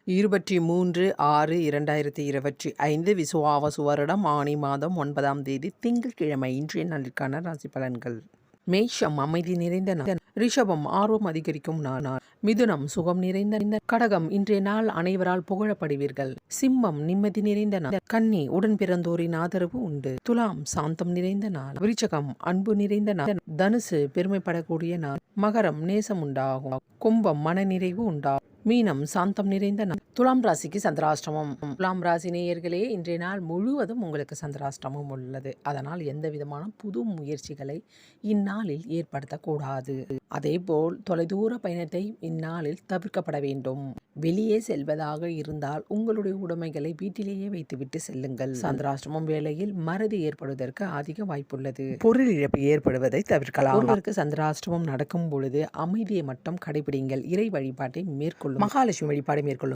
23/6/2025 விசுவாவசு வருடம் ஆனி மாதம் 9ஆம் தேதி திங்கட்கிழமை. இன்றைய நாளுக்கான ராசி பலன்கள். மேஷம் அமைதி நிறைந்த நாள். ரிஷபம் ஆர்வம் அதிகரிக்கும் நாள். மிதுனம் சுகம் நிறைந்த நாள். கடகம் இன்றைய நாள் அனைவரால் புகழப்படுவீர்கள். சிம்மம் நிம்மதி நிறைந்த நாள். கன்னி உடன் பிறந்தோரின் ஆதரவு உண்டு. துலாம் சாந்தம் நிறைந்த நாள். விருச்சகம் அன்பு நிறைந்த நாள். தனுசு பெருமைப்படக்கூடிய நாள். மகரம் நேசம் உண்டாகும். கும்பம் மனநிறைவு உண்டாகும். மீனம் சாந்தம் நிறைந்த நாள். துலாம் ராசிக்கு சந்திராஷ்டமம். துலாம் ராசி நேயர்களே, இன்றைய நாள் முழுவதும் உங்களுக்கு சந்திராஷ்டமம் உள்ளது. அதனால் எந்த விதமான புது முயற்சிகளை இந்நாளில் ஏற்படுத்தக்கூடாது. அதேபோல் தொலைதூர பயணத்தை இந்நாளில் தவிர்க்கப்பட வேண்டும். வெளியே செல்வதாக இருந்தால் உங்களுடைய உடைமைகளை வீட்டிலேயே வைத்துவிட்டு செல்லுங்கள். சந்திராஷ்டமம் வேளையில் மறதி ஏற்படுவதற்கு அதிக வாய்ப்புள்ளது. பொருள் இழப்பு ஏற்படுவதை தவிர்க்கலாம். ஒருவருக்கு சந்திராஷ்டமம் நடக்கும் பொழுது அமைதியை மட்டும் கடைபிடிங்கள். இறை வழிபாட்டை மேற்கொள்ளும். மகாலட்சுமி வழிபாடு மேற்கொள்ளும்.